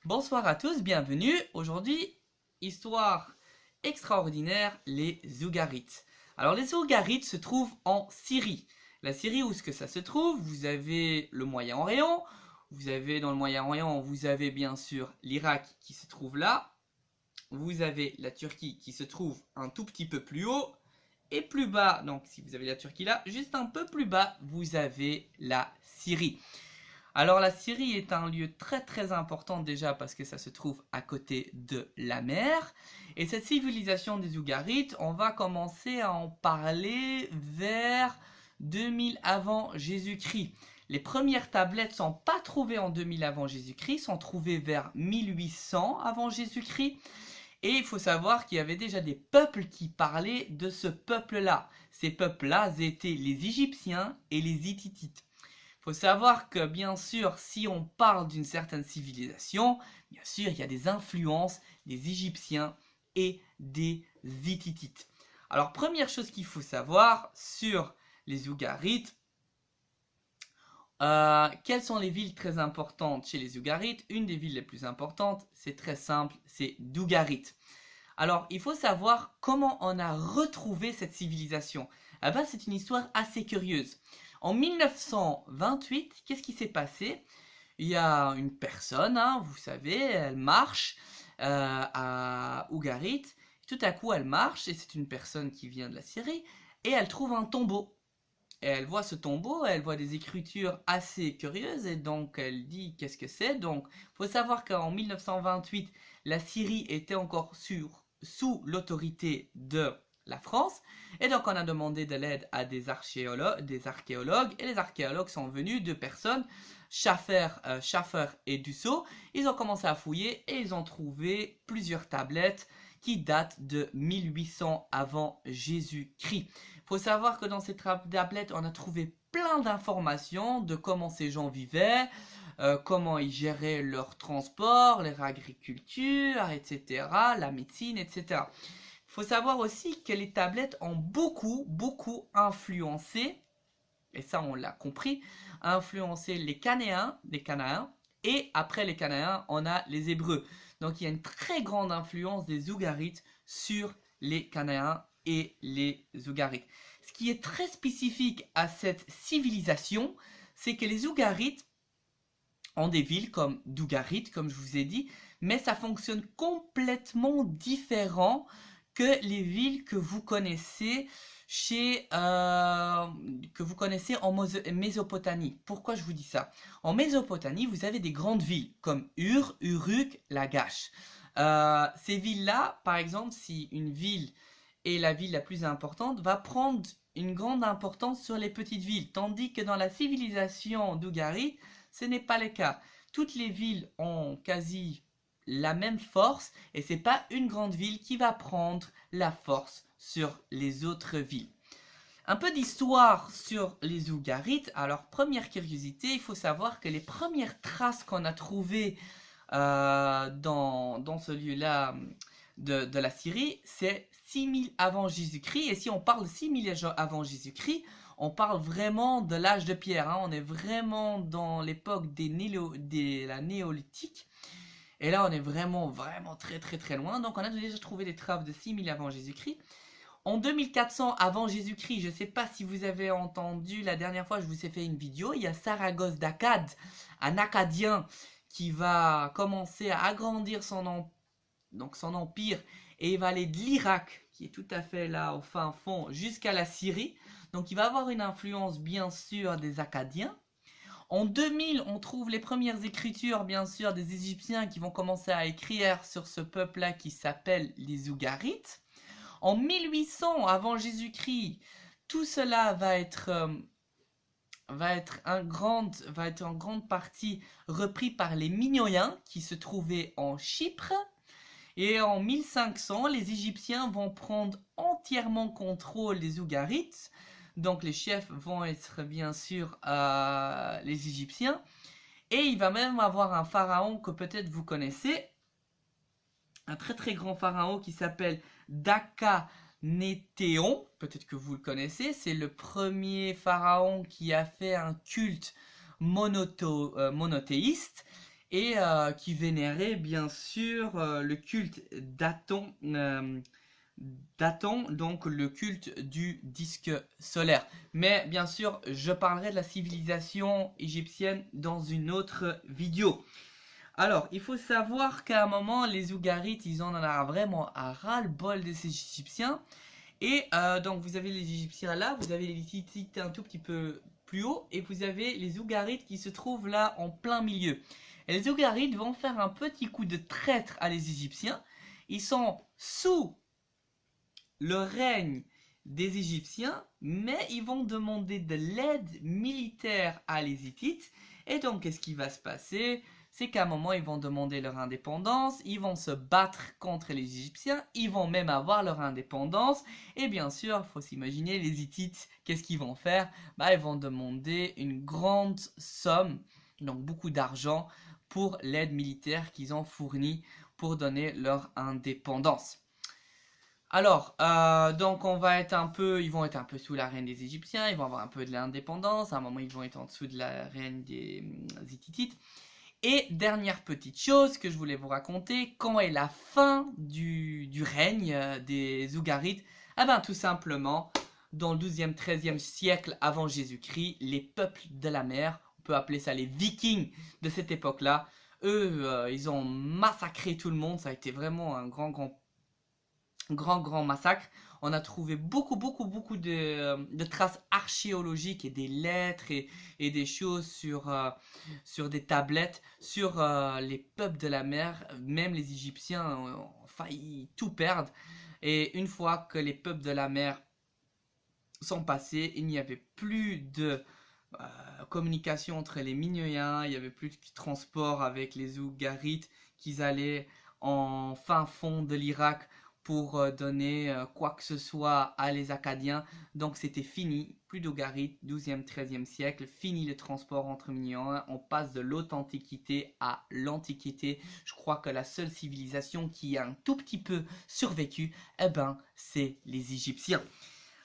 Bonsoir à tous, bienvenue. Aujourd'hui, histoire extraordinaire, les Ougarites. Alors les Ougarites se trouvent en Syrie. La Syrie, où est-ce que ça se trouve? Vous avez le Moyen-Orient. Dans le Moyen-Orient, vous avez bien sûr l'Irak qui se trouve là. Vous avez la Turquie qui se trouve un tout petit peu plus haut. Et plus bas, donc si vous avez la Turquie là, juste un peu plus bas, vous avez la Syrie. Alors la Syrie est un lieu très très important déjà parce que ça se trouve à côté de la mer. Et cette civilisation des Ougarites, on va commencer à en parler vers 2000 avant Jésus-Christ. Les premières tablettes ne sont pas trouvées en 2000 avant Jésus-Christ, sont trouvées vers 1800 avant Jésus-Christ. Et il faut savoir qu'il y avait déjà des peuples qui parlaient de ce peuple-là. Ces peuples-là étaient les Égyptiens et les Hittitites. Il faut savoir que bien sûr, si on parle d'une certaine civilisation, bien sûr, il y a des influences des Égyptiens et des Hittitites. Alors, première chose qu'il faut savoir sur les Ougarites, quelles sont les villes très importantes chez les Ougarites? Une des villes les plus importantes, c'est très simple, c'est Dougarit. Alors, il faut savoir comment on a retrouvé cette civilisation. Ah ben, c'est une histoire assez curieuse. En 1928, qu'est-ce qui s'est passé? Il y a une personne, vous savez, elle marche à Ougarit. Tout à coup, elle marche, et c'est une personne qui vient de la Syrie, et elle trouve un tombeau. Et elle voit ce tombeau, elle voit des écritures assez curieuses, et donc elle dit qu'est-ce que c'est. Donc, il faut savoir qu'en 1928, la Syrie était encore sous l'autorité de la France, et donc on a demandé de l'aide à des archéologues, et les archéologues sont venus, deux personnes, Schaffer et Dussault. Ils ont commencé à fouiller et ils ont trouvé plusieurs tablettes qui datent de 1800 avant Jésus-Christ. Il faut savoir que dans ces tablettes, on a trouvé plein d'informations de comment ces gens vivaient, comment ils géraient leur transport, leur agriculture, etc., la médecine, etc. Il faut savoir aussi que les tablettes ont beaucoup influencé, et ça on l'a compris, influencé les Cananéens, et après les Cananéens, on a les Hébreux. Donc il y a une très grande influence des Ougarites sur les Cananéens et les Ougarites. Ce qui est très spécifique à cette civilisation, c'est que les Ougarites ont des villes comme Dougarit, comme je vous ai dit, mais ça fonctionne complètement différent que les villes que vous connaissez en Mésopotamie. Pourquoi je vous dis ça? En Mésopotamie, vous avez des grandes villes comme Ur, Uruk, Lagash. Ces villes-là, par exemple, si une ville est la ville la plus importante, va prendre une grande importance sur les petites villes, tandis que dans la civilisation d'Ougarit, ce n'est pas le cas. Toutes les villes ont quasi la même force et c'est pas une grande ville qui va prendre la force sur les autres villes. Un peu d'histoire sur les Ougarites. Alors, première curiosité, il faut savoir que les premières traces qu'on a trouvées dans ce lieu-là de la Syrie, c'est 6000 avant Jésus-Christ. Et si on parle de 6000 avant Jésus-Christ, on parle vraiment de l'âge de pierre. On est vraiment dans l'époque de la néolithique. Et là, on est vraiment très loin. Donc, on a déjà trouvé des traces de 6000 avant Jésus-Christ. En 2400 avant Jésus-Christ, je ne sais pas si vous avez entendu, la dernière fois, je vous ai fait une vidéo. Il y a Saragosse d'Akkad, un Akkadien qui va commencer à agrandir son empire. Et il va aller de l'Irak, qui est tout à fait là au fin fond, jusqu'à la Syrie. Donc, il va avoir une influence, bien sûr, des Akkadiens. En 2000, on trouve les premières écritures, bien sûr, des Égyptiens qui vont commencer à écrire sur ce peuple-là qui s'appelle les Ougarites. En 1800, avant Jésus-Christ, tout cela va être en grande partie repris par les Minoïens qui se trouvaient en Chypre. Et en 1500, les Égyptiens vont prendre entièrement contrôle des Ougarites. Donc les chefs vont être bien sûr les Égyptiens. Et il va même avoir un pharaon que peut-être vous connaissez. Un très grand pharaon qui s'appelle Dakanéthéon. Peut-être que vous le connaissez. C'est le premier pharaon qui a fait un culte monothéiste. et qui vénérait bien sûr le culte d'Aton, donc le culte du disque solaire. Mais bien sûr, je parlerai de la civilisation égyptienne dans une autre vidéo. Alors, il faut savoir qu'à un moment, les Ougarites, ils en ont vraiment à ras-le-bol de ces Égyptiens. Et donc, vous avez les Égyptiens là, vous avez les Hittites un tout petit peu plus haut, et vous avez les Ougarites qui se trouvent là en plein milieu. Et les Ougarites vont faire un petit coup de traître à les Égyptiens. Ils sont sous le règne des Égyptiens, mais ils vont demander de l'aide militaire à les Hittites. Et donc, qu'est-ce qui va se passer? C'est qu'à un moment, ils vont demander leur indépendance, ils vont se battre contre les Égyptiens, ils vont même avoir leur indépendance. Et bien sûr, il faut s'imaginer, les Hittites, qu'est-ce qu'ils vont faire? Ils vont demander une grande somme, donc beaucoup d'argent, pour l'aide militaire qu'ils ont fournie pour donner leur indépendance. Alors, donc ils vont être un peu sous la reine des Égyptiens, ils vont avoir un peu de l'indépendance, à un moment ils vont être en dessous de la reine des Hittites. Et dernière petite chose que je voulais vous raconter, quand est la fin du règne des Ougarites? Tout simplement, dans le 12e, 13e siècle avant Jésus-Christ, les peuples de la mer, on peut appeler ça les Vikings de cette époque-là, eux, ils ont massacré tout le monde, ça a été vraiment un grand massacre. On a trouvé beaucoup de traces archéologiques et des lettres et des choses sur des tablettes sur les peuples de la mer. Même les Égyptiens ont failli tout perdre. Et une fois que les peuples de la mer sont passés, il n'y avait plus de communication entre les Minoïens, il n'y avait plus de transport avec les Ougarites qu'ils allaient en fin fond de l'Irak pour donner quoi que ce soit à les Acadiens. Donc c'était fini, plus d'Ougarites, 12e, 13e siècle, fini le transport entre Minoïens, on passe de l'haute antiquité à l'antiquité. Je crois que la seule civilisation qui a un tout petit peu survécu, c'est les Égyptiens.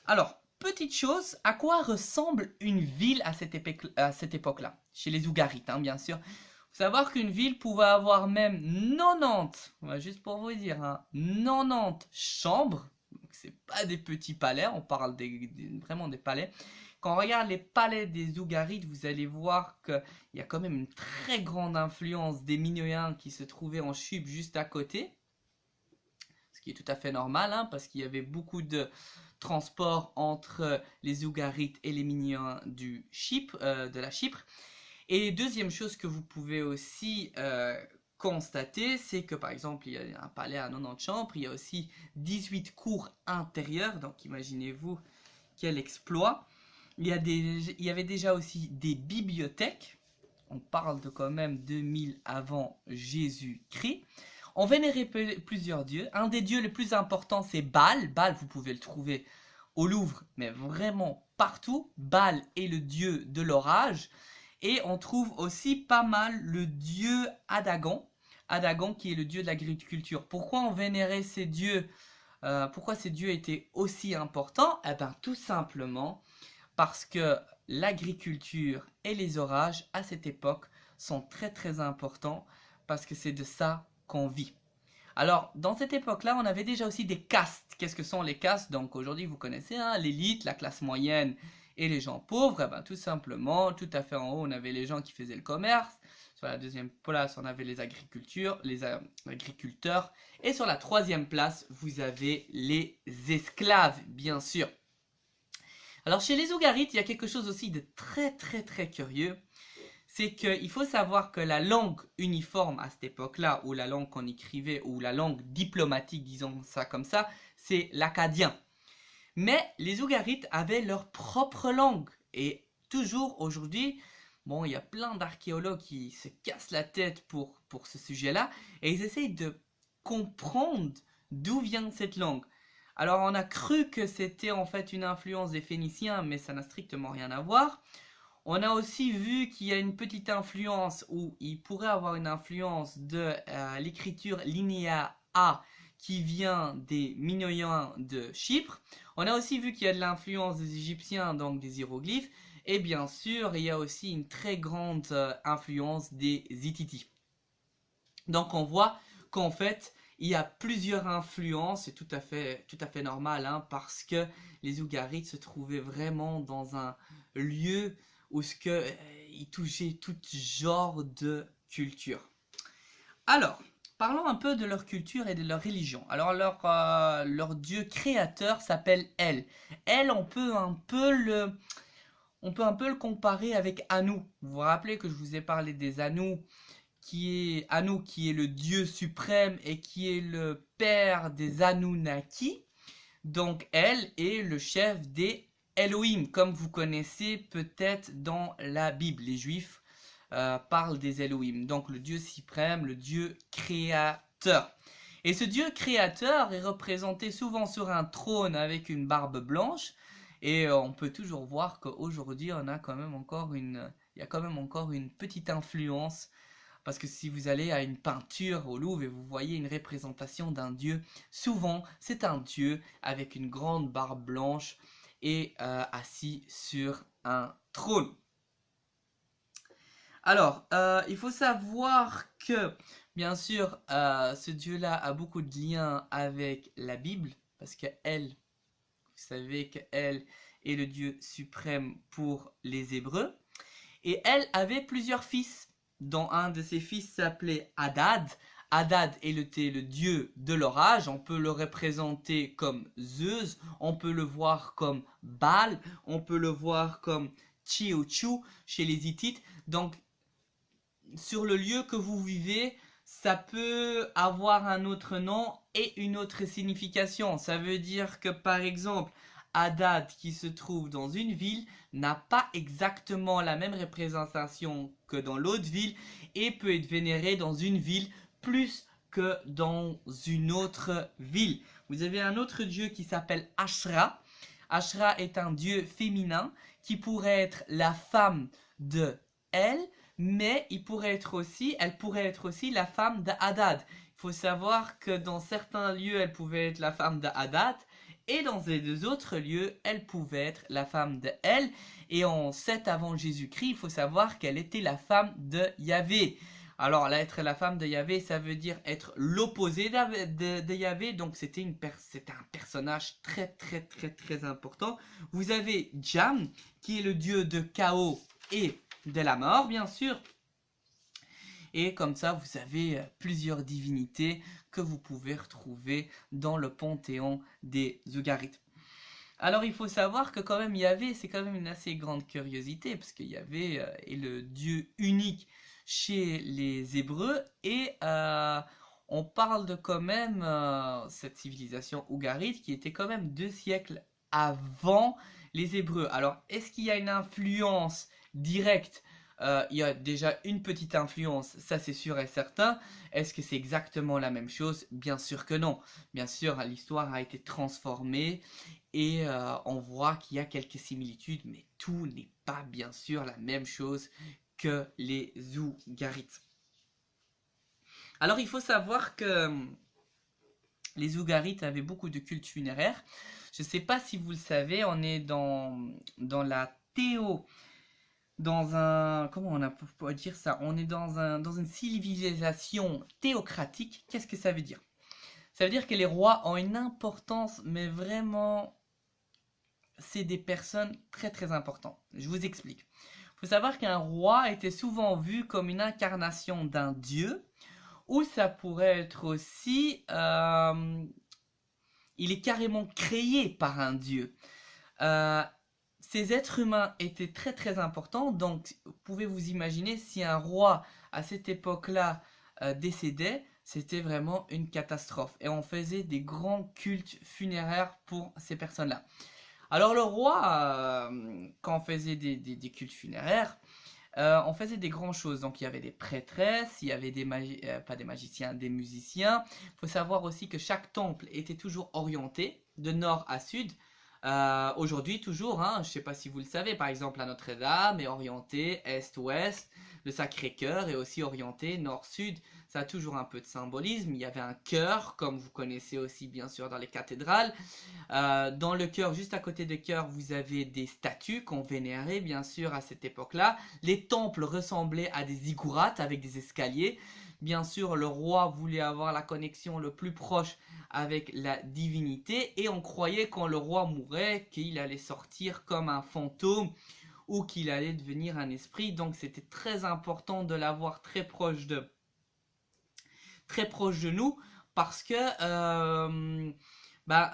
Alors, petite chose, à quoi ressemble une ville à cette époque-là? Chez les Ougarites, bien sûr. Faut savoir qu'une ville pouvait avoir même 90, juste pour vous dire, 90 chambres. Donc c'est pas des petits palais, on parle vraiment des palais. Quand on regarde les palais des Ougarites, vous allez voir qu'il y a quand même une très grande influence des Minoïens qui se trouvaient en Chypre juste à côté. Ce qui est tout à fait normal, parce qu'il y avait beaucoup de transport entre les Ougarites et les Minoïens de la Chypre. Et deuxième chose que vous pouvez aussi constater, c'est que par exemple, il y a un palais à 90 chambres, il y a aussi 18 cours intérieures, donc imaginez-vous quel exploit. Il y avait déjà aussi des bibliothèques, on parle de quand même 2000 avant Jésus-Christ. On vénérait plusieurs dieux, un des dieux les plus importants c'est Baal. Baal, vous pouvez le trouver au Louvre, mais vraiment partout. Baal est le dieu de l'orage. Et on trouve aussi pas mal le dieu Adagon. Adagon qui est le dieu de l'agriculture. Pourquoi on vénérait ces dieux? Pourquoi ces dieux étaient aussi importants? Tout simplement parce que l'agriculture et les orages à cette époque sont très importants parce que c'est de ça qu'on vit. Alors, dans cette époque-là, on avait déjà aussi des castes. Qu'est-ce que sont les castes? Donc aujourd'hui, vous connaissez l'élite, la classe moyenne et les gens pauvres. Tout simplement, tout à fait en haut, on avait les gens qui faisaient le commerce. Sur la deuxième place, on avait les agriculteurs. Et sur la troisième place, vous avez les esclaves, bien sûr. Alors chez les Ougarites, il y a quelque chose aussi de très curieux. C'est qu'il faut savoir que la langue uniforme à cette époque-là, ou la langue qu'on écrivait, ou la langue diplomatique, disons ça comme ça, c'est l'acadien. Mais les Ougarites avaient leur propre langue. Et toujours aujourd'hui, il y a plein d'archéologues qui se cassent la tête pour ce sujet-là, et ils essayent de comprendre d'où vient cette langue. Alors on a cru que c'était en fait une influence des Phéniciens, mais ça n'a strictement rien à voir. On a aussi vu qu'il y a une petite influence, ou il pourrait avoir une influence de l'écriture linéa A qui vient des Minoïens de Chypre. On a aussi vu qu'il y a de l'influence des Égyptiens, donc des hiéroglyphes. Et bien sûr, il y a aussi une très grande influence des Hittites. Donc on voit qu'en fait, il y a plusieurs influences, c'est tout à fait normal, hein, parce que les Ougarites se trouvaient vraiment dans un lieu où ils touchaient tout genre de culture. Alors, parlons un peu de leur culture et de leur religion. Alors, leur dieu créateur s'appelle El. El, on peut un peu le comparer avec Anu. Vous vous rappelez que je vous ai parlé des Anu, qui est le dieu suprême et qui est le père des Anunnaki. Donc, El est le chef des Elohim, comme vous connaissez peut-être dans la Bible. Les Juifs parle des Elohim, donc le Dieu suprême, le Dieu créateur. Et ce Dieu créateur est représenté souvent sur un trône avec une barbe blanche, et on peut toujours voir qu'aujourd'hui il y a quand même encore une petite influence, parce que si vous allez à une peinture au Louvre et vous voyez une représentation d'un Dieu, souvent c'est un Dieu avec une grande barbe blanche et assis sur un trône. Alors, il faut savoir que, bien sûr, ce Dieu-là a beaucoup de liens avec la Bible, parce qu'elle, vous savez qu'elle est le Dieu suprême pour les Hébreux. Et elle avait plusieurs fils, dont un de ses fils s'appelait Hadad. Hadad est le dieu de l'orage, on peut le représenter comme Zeus, on peut le voir comme Baal, on peut le voir comme Chiuchu chez les Hittites. Donc, sur le lieu que vous vivez, ça peut avoir un autre nom et une autre signification. Ça veut dire que par exemple, Hadad qui se trouve dans une ville n'a pas exactement la même représentation que dans l'autre ville et peut être vénéré dans une ville plus que dans une autre ville. Vous avez un autre dieu qui s'appelle Ashra. Ashra est un dieu féminin qui pourrait être la femme de Elle, mais elle pourrait être aussi la femme d'Hadad. Il faut savoir que dans certains lieux, elle pouvait être la femme d'Hadad, et dans les deux autres lieux, elle pouvait être la femme d'El. Et en 7 avant Jésus-Christ, il faut savoir qu'elle était la femme de Yahvé. Alors, là, être la femme de Yahvé, ça veut dire être l'opposé de Yahvé. Donc, c'était un personnage très, très, très, très important. Vous avez Jam, qui est le dieu de chaos et de la mort, bien sûr. Et comme ça, vous avez plusieurs divinités que vous pouvez retrouver dans le panthéon des Ougarites. Alors, il faut savoir que quand même Yahvé, c'est quand même une assez grande curiosité, parce que Yahvé est le Dieu unique chez les Hébreux, et on parle de quand même cette civilisation ougarite qui était quand même 2 siècles avant les Hébreux. Alors, est-ce qu'il y a une influence directe? Il y a déjà une petite influence, ça c'est sûr et certain. Est-ce que c'est exactement la même chose? Bien sûr que non. Bien sûr, l'histoire a été transformée et on voit qu'il y a quelques similitudes, mais tout n'est pas bien sûr la même chose que les Ougarites. Alors il faut savoir que les Ougarites avaient beaucoup de cultes funéraires. Je ne sais pas si vous le savez, on est dans la comment on peut dire ça? On est dans une civilisation théocratique. Qu'est-ce que ça veut dire? Ça veut dire que les rois ont une importance, mais vraiment, c'est des personnes très très importantes. Je vous explique. Il faut savoir qu'un roi était souvent vu comme une incarnation d'un dieu, ou ça pourrait être aussi, il est carrément créé par un dieu. Ces êtres humains étaient très très importants, donc vous pouvez vous imaginer si un roi à cette époque-là décédait, c'était vraiment une catastrophe. Et on faisait des grands cultes funéraires pour ces personnes-là. Alors le roi, quand on faisait des cultes funéraires, on faisait des grandes choses. Donc il y avait des prêtresses, il y avait pas des magiciens, des musiciens. Il faut savoir aussi que chaque temple était toujours orienté de nord à sud. Aujourd'hui toujours, hein, je ne sais pas si vous le savez, par exemple la Notre-Dame est orientée est-ouest, le Sacré-Cœur est aussi orienté nord-sud, ça a toujours un peu de symbolisme. Il y avait un chœur, comme vous connaissez aussi bien sûr dans les cathédrales. Dans le chœur, juste à côté du chœur, vous avez des statues qu'on vénérait bien sûr à cette époque-là. Les temples ressemblaient à des ziggourats avec des escaliers. Bien sûr, le roi voulait avoir la connexion le plus proche avec la divinité et on croyait quand le roi mourait qu'il allait sortir comme un fantôme ou qu'il allait devenir un esprit. Donc c'était très important de l'avoir très proche de nous parce que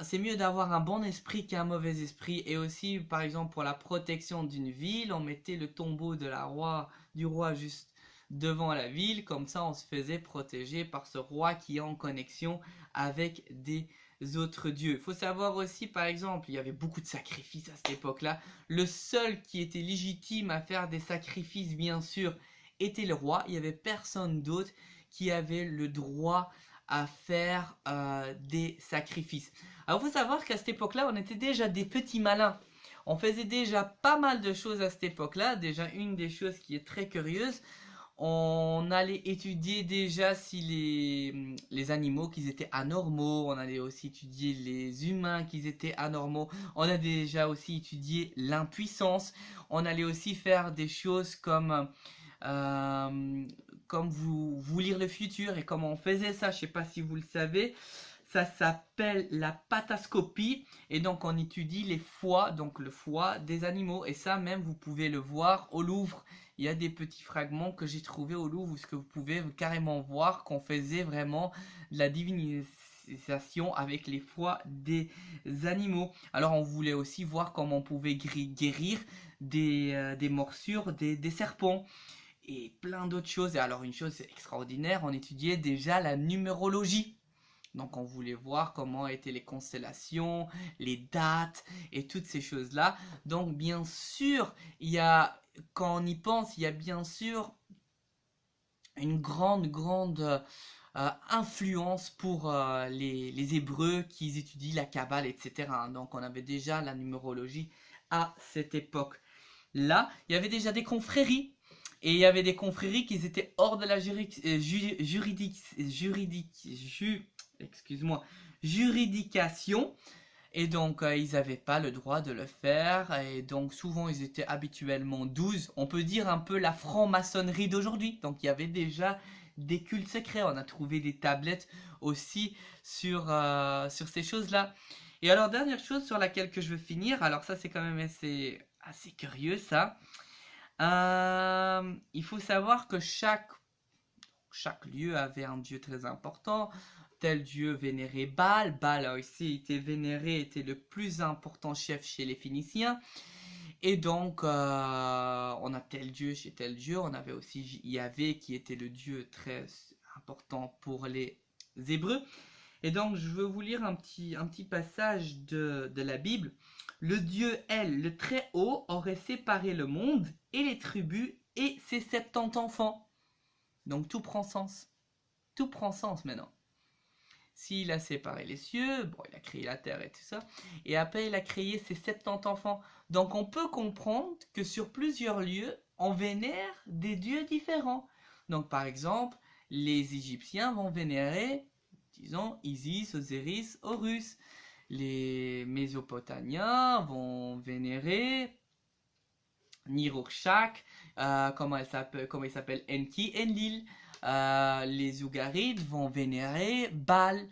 c'est mieux d'avoir un bon esprit qu'un mauvais esprit. Et aussi, par exemple, pour la protection d'une ville, on mettait le tombeau du roi juste devant la ville. Comme ça, on se faisait protéger par ce roi qui est en connexion avec des autres dieux. Il faut savoir aussi, par exemple, il y avait beaucoup de sacrifices à cette époque-là. Le seul qui était légitime à faire des sacrifices, bien sûr, était le roi. Il n'y avait personne d'autre qui avait le droit à faire des sacrifices. Alors, il faut savoir qu'à cette époque-là, on était déjà des petits malins. On faisait déjà pas mal de choses à cette époque-là. Déjà, une des choses qui est très curieuse, on allait étudier déjà si les animaux qu'ils étaient anormaux, on allait aussi étudier les humains qu'ils étaient anormaux, on a déjà aussi étudié l'impuissance, on allait aussi faire des choses comme vous lire le futur. Et comment on faisait ça, je ne sais pas si vous le savez, ça s'appelle la pathoscopie. Et donc on étudie les foies, donc le foie des animaux. Et ça même vous pouvez le voir au Louvre. Il y a des petits fragments que j'ai trouvés au Louvre où ce que vous pouvez carrément voir qu'on faisait vraiment de la divinisation avec les foies des animaux. Alors on voulait aussi voir comment on pouvait guérir des morsures des serpents et plein d'autres choses. Et alors une chose extraordinaire, on étudiait déjà la numérologie. Donc on voulait voir comment étaient les constellations, les dates et toutes ces choses-là. Donc bien sûr, quand on y pense, il y a bien sûr une grande influence pour les Hébreux qui étudient la Kabbale, etc. Donc on avait déjà la numérologie à cette époque-là. Il y avait déjà des confréries. Et il y avait des confréries qui étaient hors de la juridication. Et donc, ils n'avaient pas le droit de le faire. Et donc, souvent, ils étaient habituellement 12. On peut dire un peu la franc-maçonnerie d'aujourd'hui. Donc, il y avait déjà des cultes secrets. On a trouvé des tablettes aussi sur ces choses-là. Et alors, dernière chose sur laquelle que je veux finir. Alors, ça, c'est quand même assez curieux, ça. Il faut savoir que chaque lieu avait un dieu très important. Tel dieu vénérait Baal. Baal a aussi été vénéré, était le plus important chef chez les Phéniciens. Et donc, on a tel dieu chez tel dieu. On avait aussi Yahvé qui était le dieu très important pour les Hébreux. Et donc, je veux vous lire un petit passage de la Bible. Le Dieu, El, le Très-Haut, aurait séparé le monde et les tribus et ses 70 enfants. Donc tout prend sens. Tout prend sens maintenant. S'il a séparé les cieux, bon, il a créé la terre et tout ça, et après il a créé ses 70 enfants. Donc on peut comprendre que sur plusieurs lieux, on vénère des dieux différents. Donc par exemple, les Égyptiens vont vénérer, disons, Isis, Osiris, Horus. Les Mésopotamiens vont vénérer Nirokshak, comment il s'appelle, Enki, Enlil. Les Ougarites vont vénérer Baal,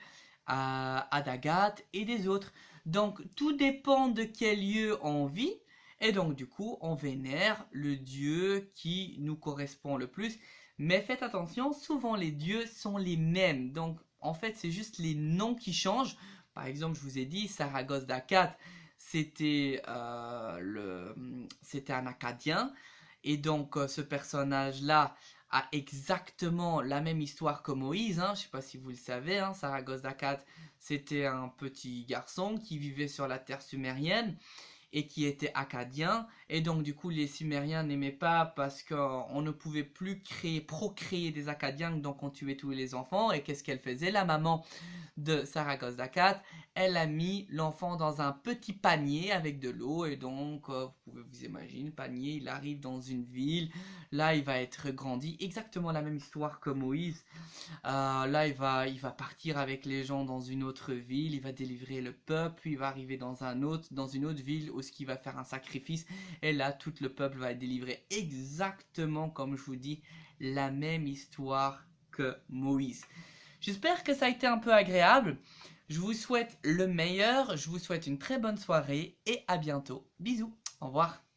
Adagat et des autres. Donc tout dépend de quel lieu on vit. Et donc du coup on vénère le dieu qui nous correspond le plus. Mais faites attention, souvent les dieux sont les mêmes. Donc en fait c'est juste les noms qui changent. Par exemple, je vous ai dit, Saragosse d'Akkad, c'était un Akkadien. Et donc, ce personnage-là a exactement la même histoire que Moïse. Je ne sais pas si vous le savez, Saragosse d'Akkad, c'était un petit garçon qui vivait sur la terre sumérienne et qui était akkadien. Et donc, du coup, les Sumériens n'aimaient pas parce qu'on ne pouvait plus procréer des Akkadiens, donc on tuait tous les enfants. Et qu'est-ce qu'elle faisait? La maman de Saragosse d'Akkad, elle a mis l'enfant dans un petit panier avec de l'eau. Et donc, vous pouvez vous imaginer, le panier, il arrive dans une ville. Là, il va être grandi. Exactement la même histoire que Moïse. Là, il va partir avec les gens dans une autre ville. Il va délivrer le peuple. Puis il va arriver dans une autre ville où il va faire un sacrifice. Et là, tout le peuple va être délivré. Exactement comme je vous dis, la même histoire que Moïse. J'espère que ça a été un peu agréable. Je vous souhaite le meilleur, je vous souhaite une très bonne soirée et à bientôt. Bisous, au revoir.